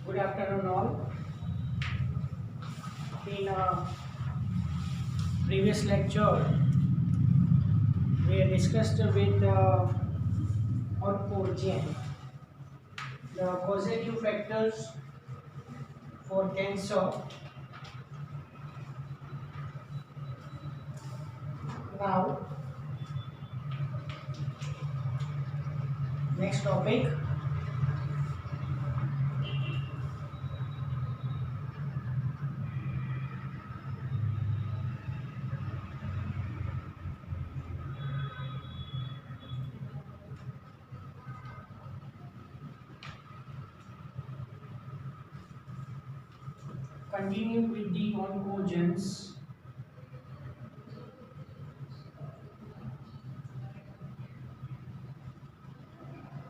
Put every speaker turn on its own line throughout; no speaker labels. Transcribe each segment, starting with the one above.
Good afternoon, all. In a previous lecture, we discussed with on Gen the causative factors for cancer. Now, next topic. Continue with the oncogenes,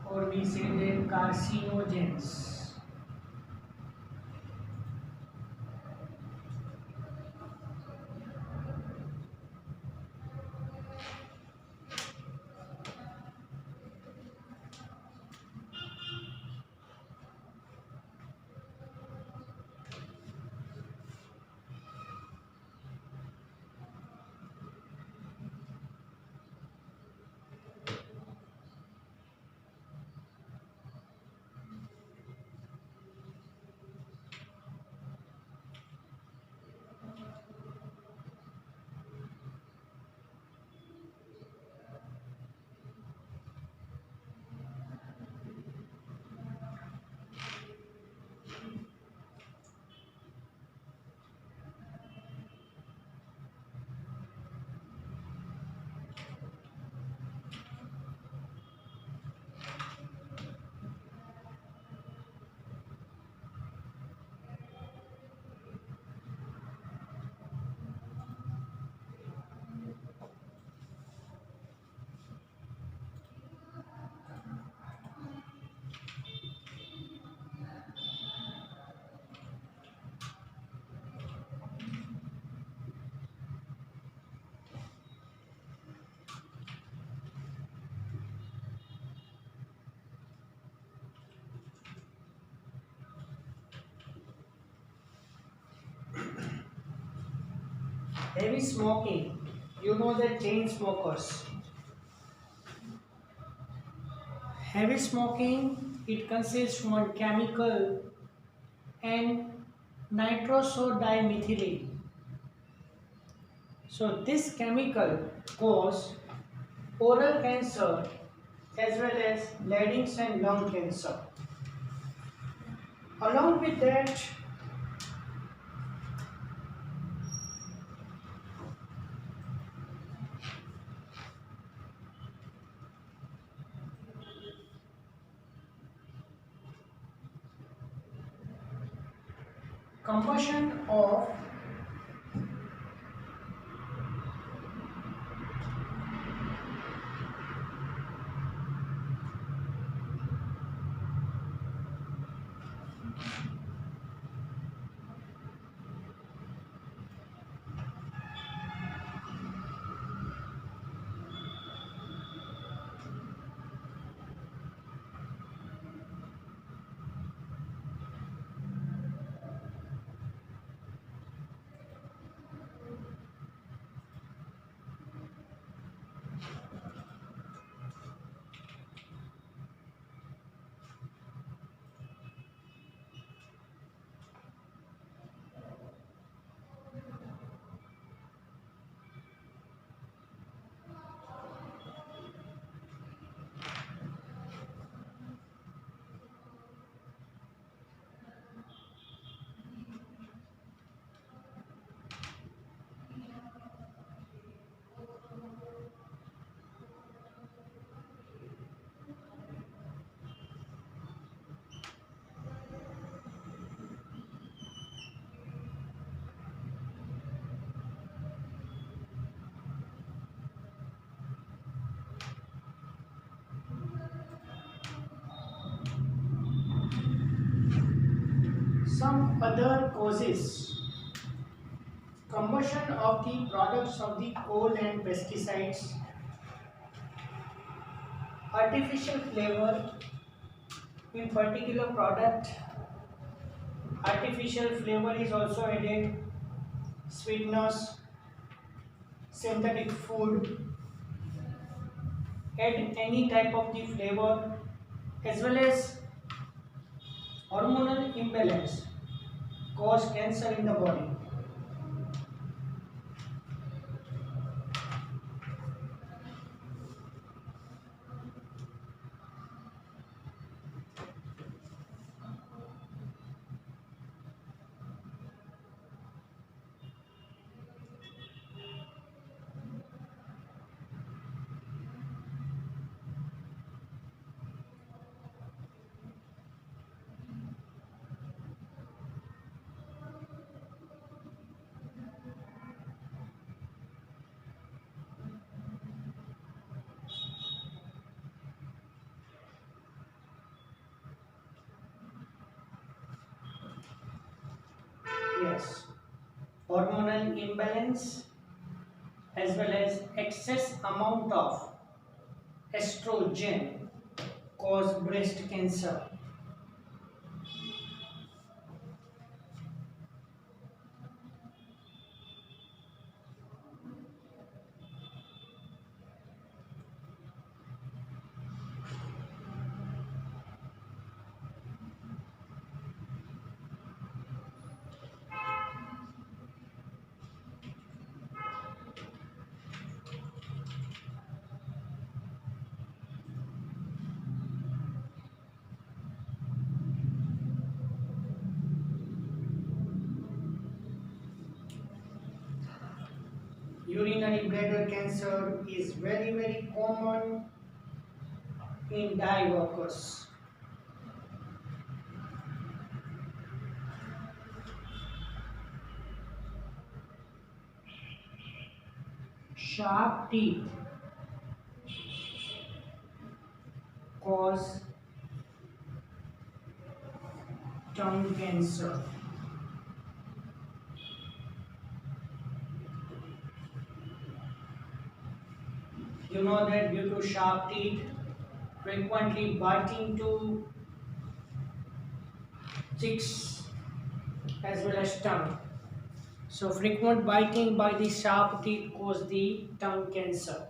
or we say that carcinogens. Heavy smoking. You know that chain smokers. Heavy smoking, it consists one chemical and nitrosodimethylate. So this chemical cause oral cancer as well as larynx and lung cancer. Along with that, combustion of some other causes, combustion of the products of the coal and pesticides, artificial flavor in particular product, Artificial flavor is also added, sweetness, synthetic food, add any type of the flavor, as well as hormonal imbalance cause cancer in the body. Yes, hormonal imbalance as well as excess amount of estrogen cause breast cancer. Urinary bladder cancer is very common in dye workers. Sharp teeth cause tongue cancer. You know that due to sharp teeth, frequently biting to cheeks as well as tongue. So frequent biting by the sharp teeth cause the tongue cancer.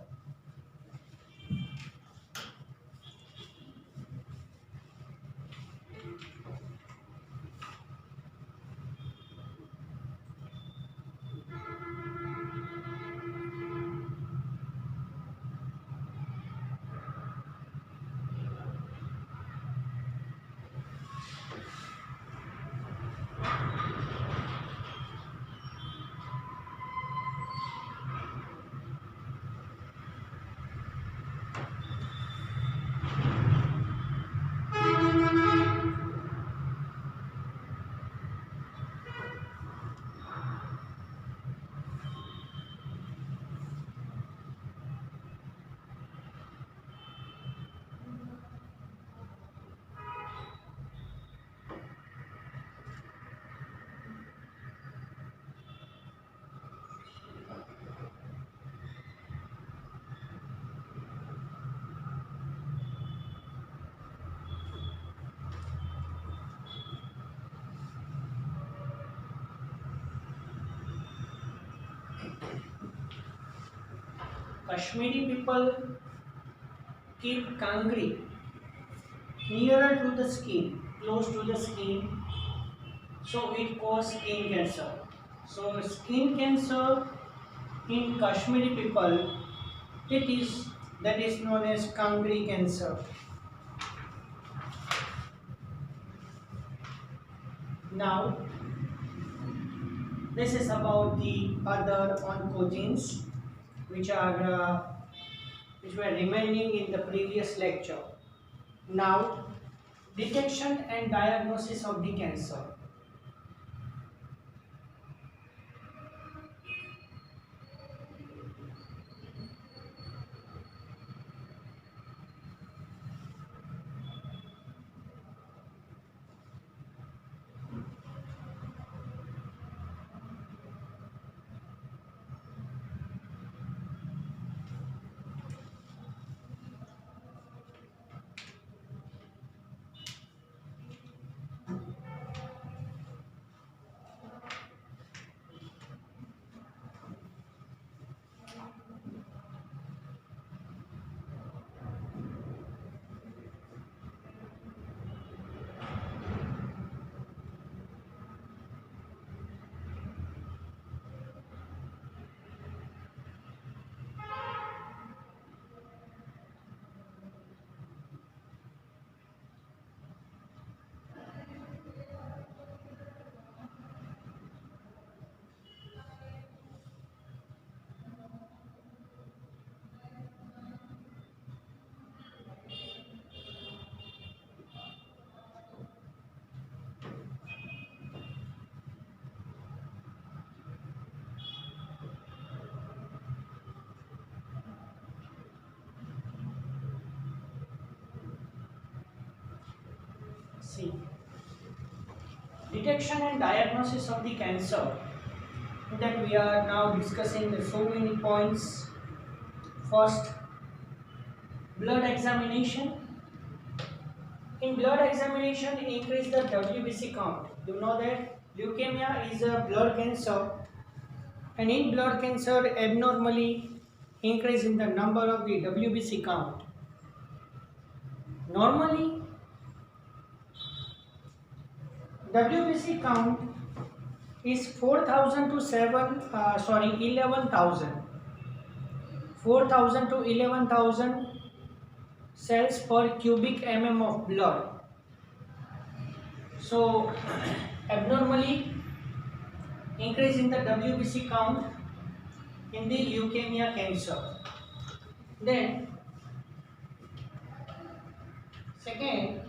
Kashmiri people keep kangri nearer to the skin, close to the skin, so it causes skin cancer. So skin cancer in Kashmiri people, it is that is known as kangri cancer. Now this is about the other oncogenes which were remaining in the previous lecture. Now, detection and diagnosis of the cancer. see, detection and diagnosis of the cancer, that we are now discussing the so many points. First, blood examination. In blood examination, increase the WBC count. You know that leukemia is a blood cancer, and in blood cancer, abnormally increase in the number of the WBC count. Normally, WBC count is 4,000 to 11,000. 4,000 to 11,000 cells per cubic mm of blood. So, abnormally increase in the WBC count in the leukemia cancer. Then, second,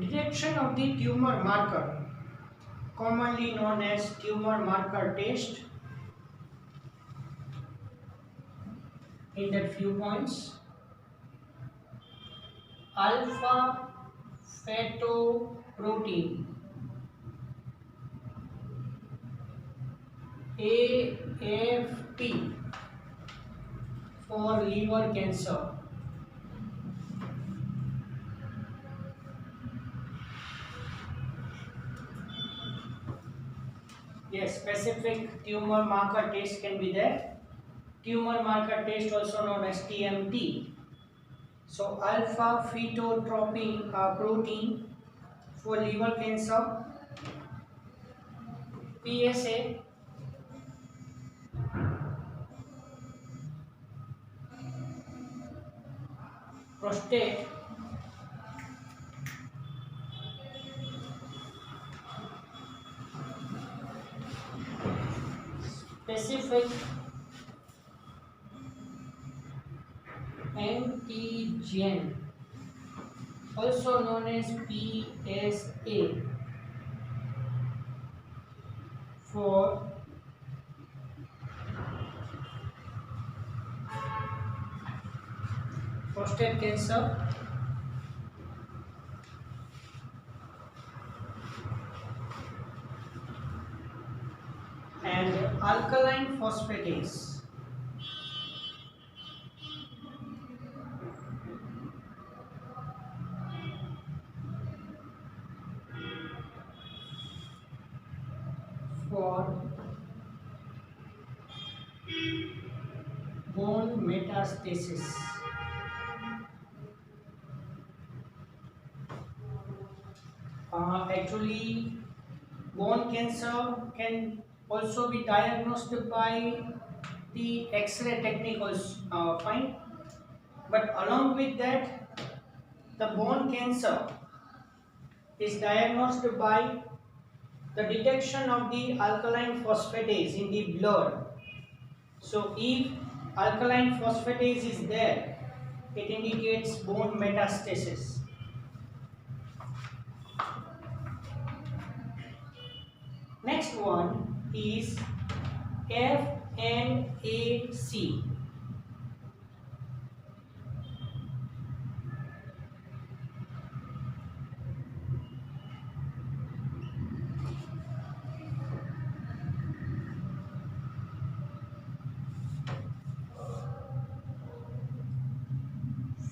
detection of the tumor marker, commonly known as tumor marker test, in that few points. Alpha fetoprotein, AFP, for liver cancer. Yes, specific tumor marker test can be there. Tumor marker test also known as TMT. So alpha fetoprotein protein for liver cancer. PSA, prostate, specific antigen, also known as PSA, for prostate cancer. And alkaline phosphatase, for bone metastasis. Actually, bone cancer can also be diagnosed by the X-ray technique also, fine. But along with that, the bone cancer is diagnosed by the detection of the alkaline phosphatase in the blood. So if alkaline phosphatase is there, it indicates bone metastasis. Next one is FNAC.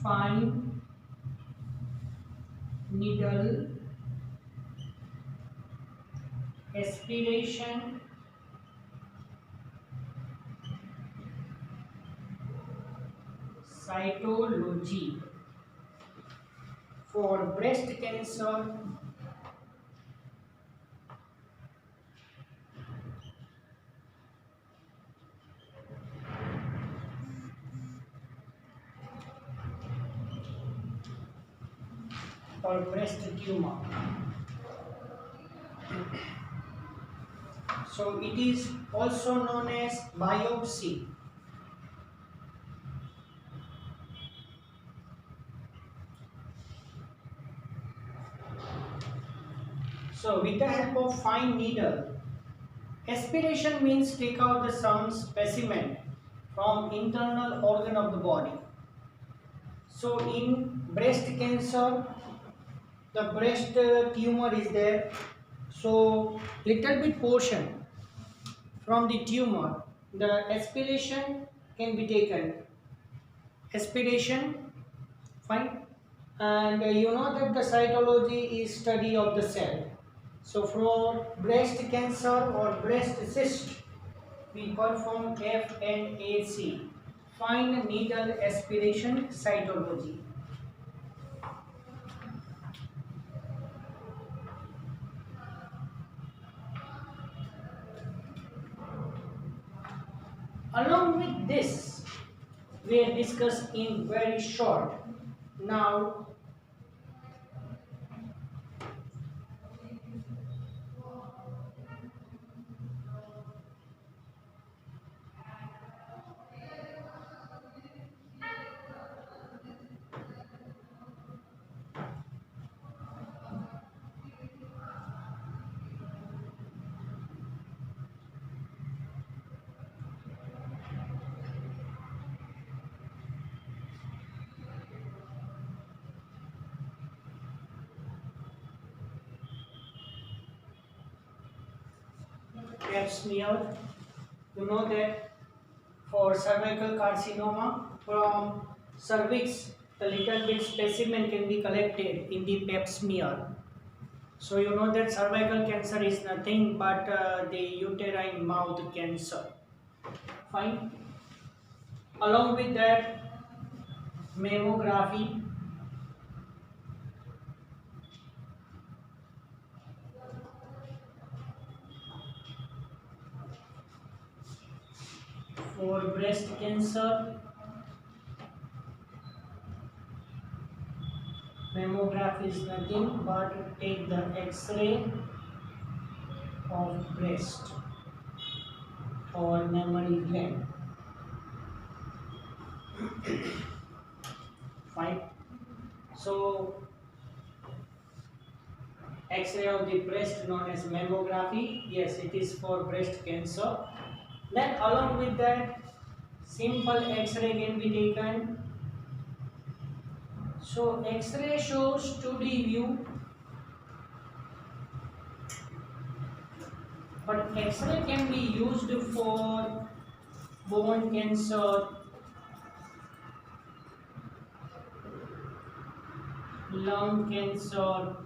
Fine needle aspiration cytology, for breast cancer, or breast tumor. So it is also known as biopsy. So with the help of fine needle, aspiration means take out some specimen from internal organ of the body. So in breast cancer, the breast tumor is there. So little bit portion from the tumor, the aspiration can be taken. Aspiration, fine. And you know that the cytology is study of the cell. So for breast cancer or breast cyst, we perform FNAC, fine needle aspiration cytology. Along with this, we are discussed in very short. Now, pap smear, you know that for cervical carcinoma from cervix, the little bit specimen can be collected in the pap smear. So you know that cervical cancer is nothing but the uterine mouth cancer. Fine. Along with that, mammography. For breast cancer, mammography is nothing but take the X-ray of breast or mammary gland. Fine. So X-ray of the breast known as mammography. Yes, it is for breast cancer. Then along with that, simple X-ray can be taken. So X-ray shows 2D view, but X-ray can be used for bone cancer, lung cancer,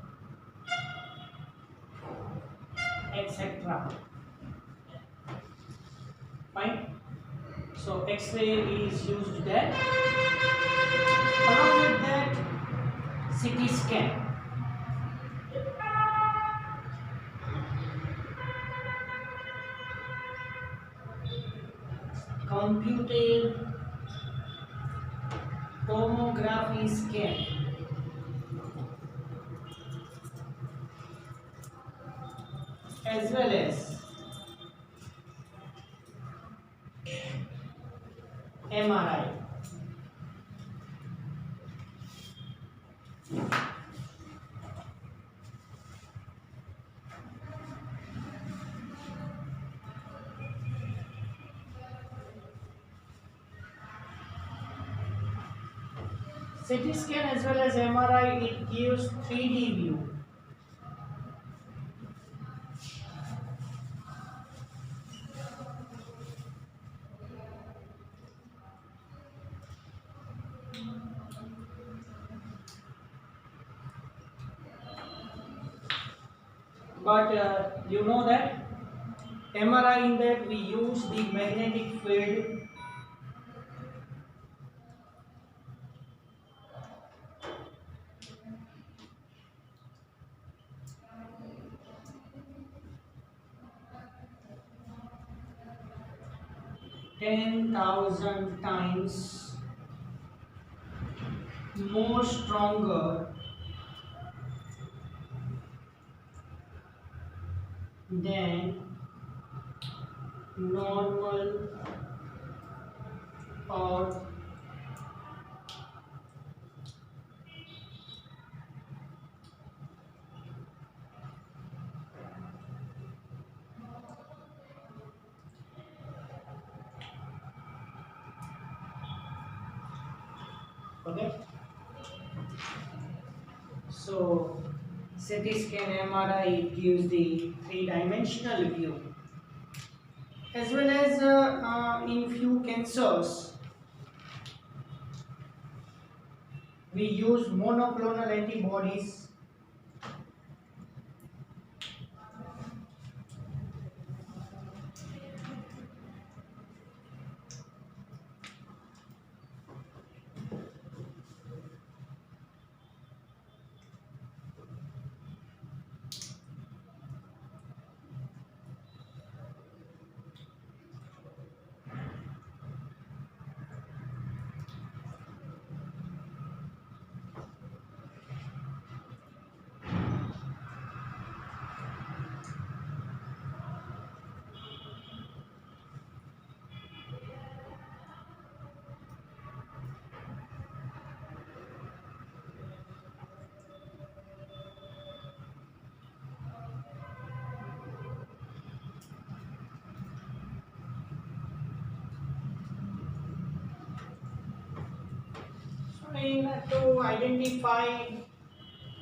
etc. Fine. So X-ray is used there. Along with that, CT scan. Computed tomography scan. As well as MRI. CT scan as well as MRI, it gives 3D view. But you know that MRI, in that we use the magnetic field. 10,000 times more stronger than normal or okay. So CT scan MRI, it gives the three-dimensional view, as well as in few cancers we use monoclonal antibodies. So to identify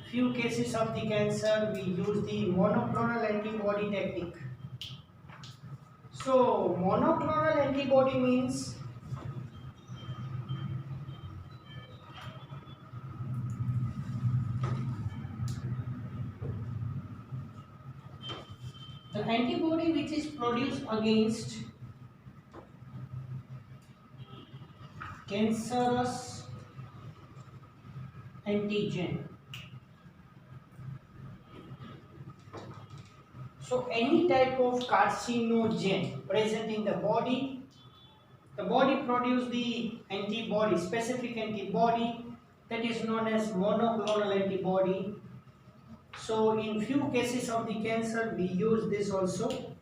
few cases of the cancer, we use the monoclonal antibody technique. So monoclonal antibody means the antibody which is produced against cancerous antigen. So any type of carcinogen present in the body produce the antibody, specific antibody, that is known as monoclonal antibody. So in few cases of the cancer we use this also.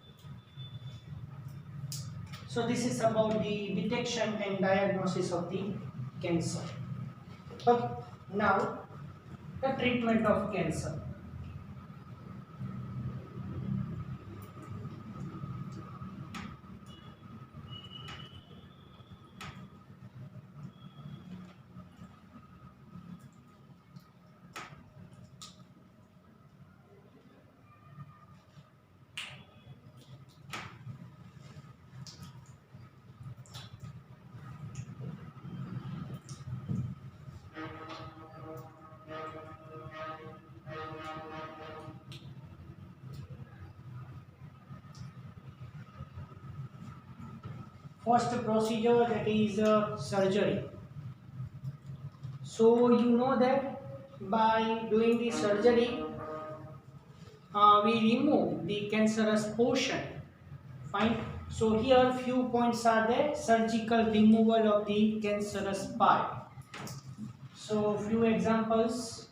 So this is about the detection and diagnosis of the cancer. But now the treatment of cancer. First procedure, that is surgery. So you know that by doing the surgery, we remove the cancerous portion. Fine. So here few points are there: surgical removal of the cancerous part. So few examples.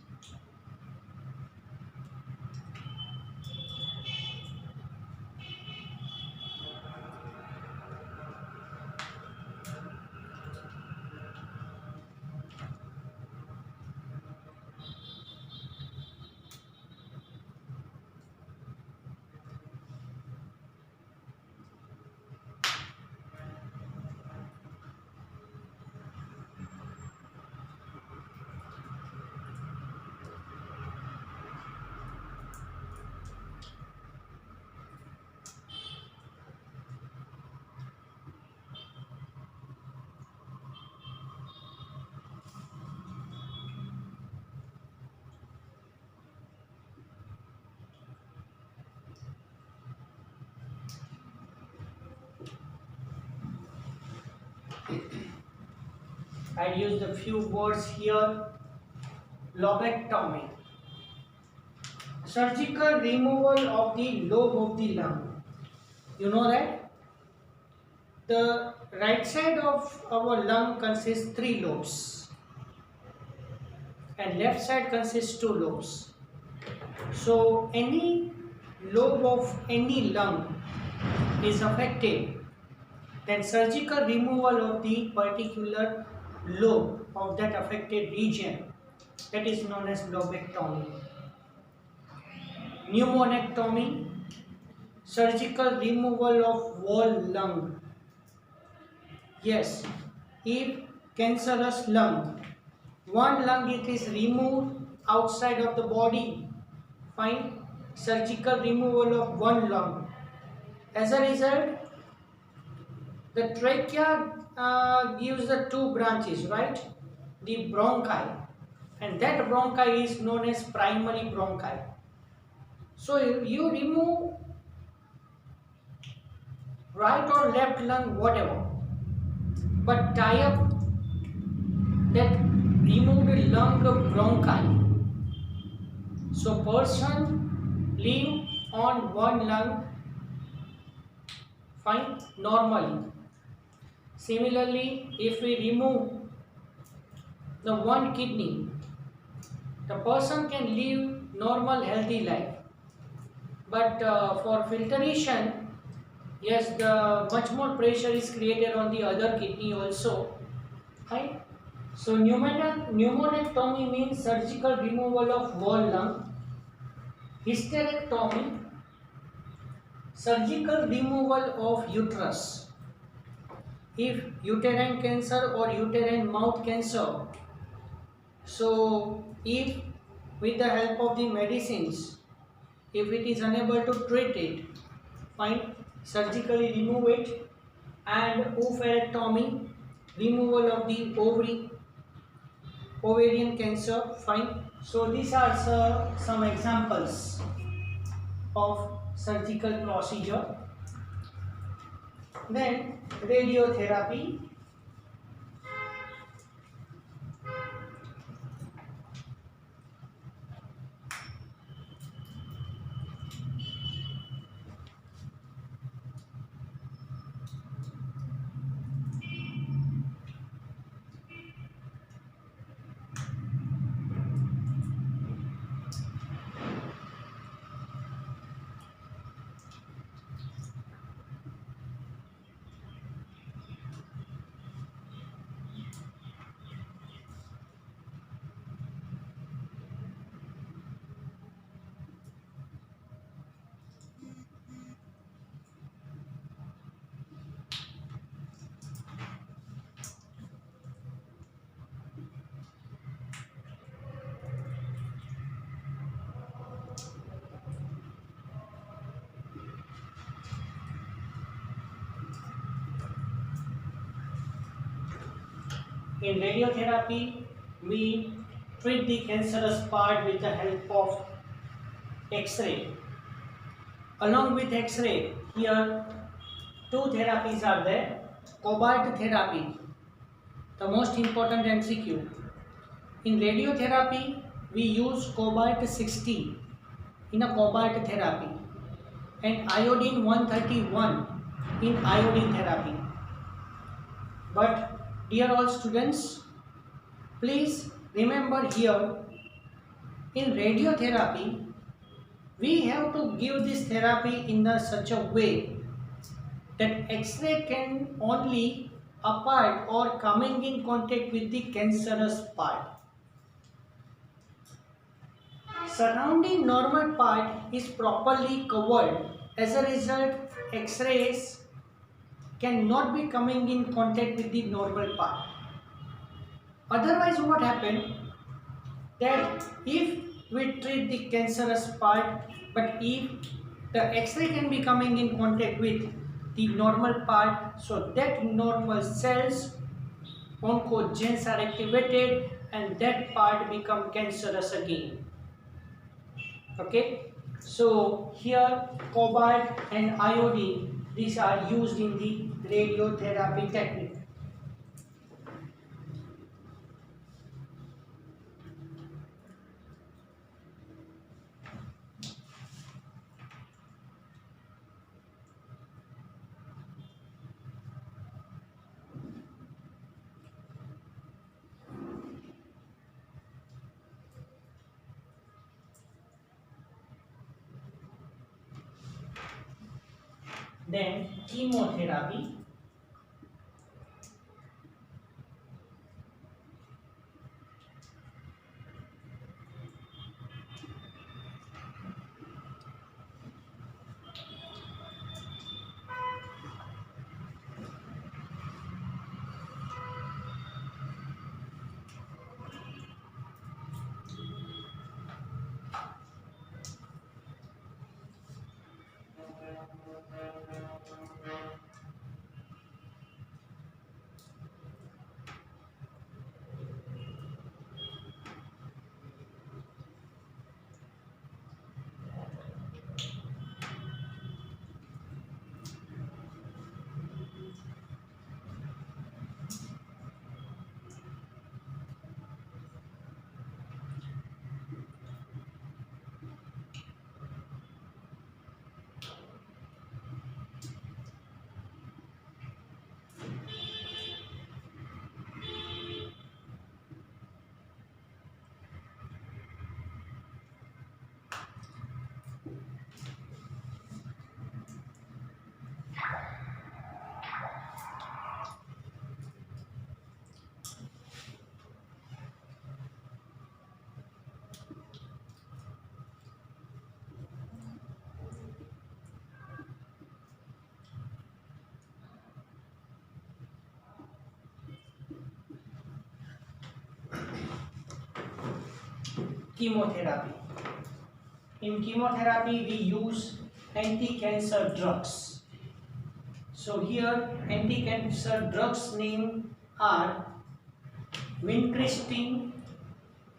I used a few words here. Lobectomy, surgical removal of the lobe of the lung. You know that the right side of our lung consists 3 lobes and left side consists 2 lobes. So any lobe of any lung is affected, then surgical removal of the particular lobe of that affected region, that is known as lobectomy. Pneumonectomy, surgical removal of whole lung. Yes, if cancerous lung, one lung it is removed outside of the body, fine, surgical removal of one lung. As a result, the trachea gives the two branches, right? The bronchi, and that bronchi is known as primary bronchi. So you remove right or left lung, whatever, but tie up that removed lung bronchi. So person live on one lung, fine, normally. Similarly, if we remove the one kidney, the person can live normal healthy life. But for filtration, yes, the much more pressure is created on the other kidney also, right? So pneumonectomy means surgical removal of whole lung. Hysterectomy, surgical removal of uterus. If uterine cancer or uterine mouth cancer, so if with the help of the medicines, if it is unable to treat it, fine, surgically remove it. And oophorectomy, removal of the ovarian cancer, fine. So these are some examples of surgical procedure. Then radiotherapy. In radiotherapy, we treat the cancerous part with the help of X-ray. Along with X-ray, here two therapies are there. Cobalt therapy, the most important MCQ. In radiotherapy, we use cobalt 60 in a cobalt therapy and iodine 131 in iodine therapy. But dear all students, please remember here, in radiotherapy, we have to give this therapy in such a way that X-ray can only apart or coming in contact with the cancerous part. Surrounding normal part is properly covered. As a result, X-rays cannot be coming in contact with the normal part. Otherwise, what happened? That if we treat the cancerous part, but if the X-ray can be coming in contact with the normal part, so that normal cells, oncogenes are activated and that part become cancerous again. Okay, so here cobalt and iodine, these are used in the radiotherapy technique. then chemotherapy, chemotherapy. In chemotherapy, we use anti-cancer drugs. So here, anti-cancer drugs name are vincristine,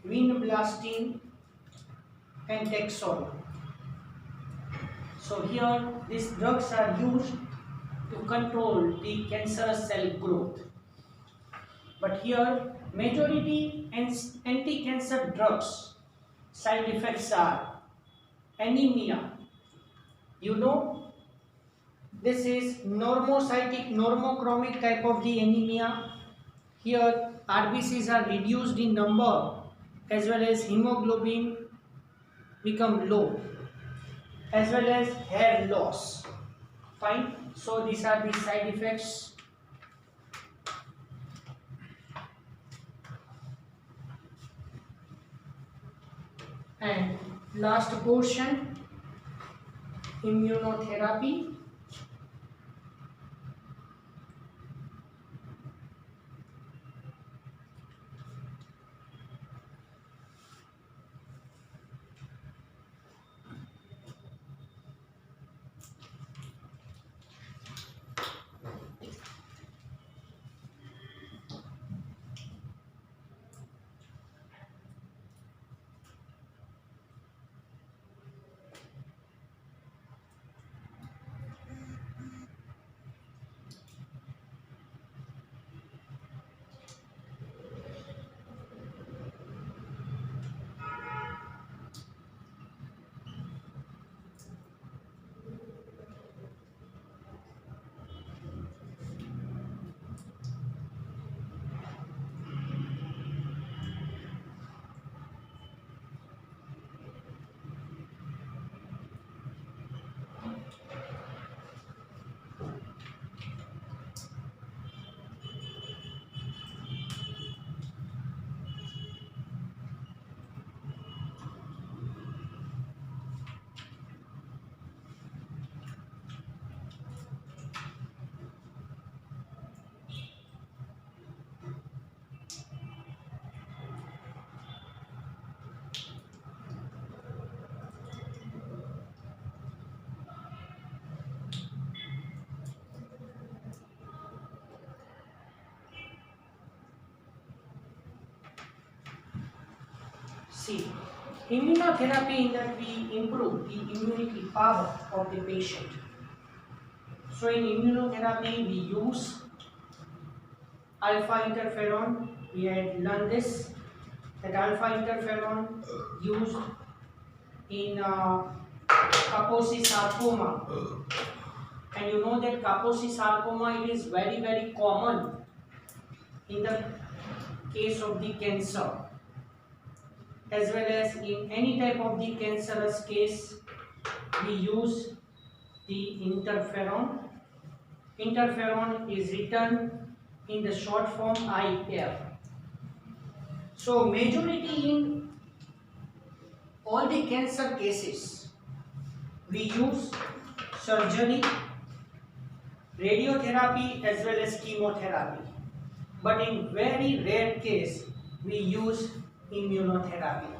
vinblastine, and Taxol. So here, these drugs are used to control the cancerous cell growth. But here, majority anti-cancer drugs side effects are anemia. You know, this is normocytic, normochromic type of the anemia. Here, RBCs are reduced in number as well as hemoglobin become low as well as hair loss. Fine. So these are the side effects. And last portion, immunotherapy. See, immunotherapy in that we improve the immunity power of the patient. So in immunotherapy we use alpha interferon. We had learned this, that alpha interferon used in Kaposi sarcoma, and you know that Kaposi sarcoma, it is very common in the case of the cancer, as well as in any type of the cancerous case we use the interferon. Interferon is written in the short form IF. So majority in all the cancer cases, we use surgery, radiotherapy as well as chemotherapy. But in very rare case, we use immunotherapy.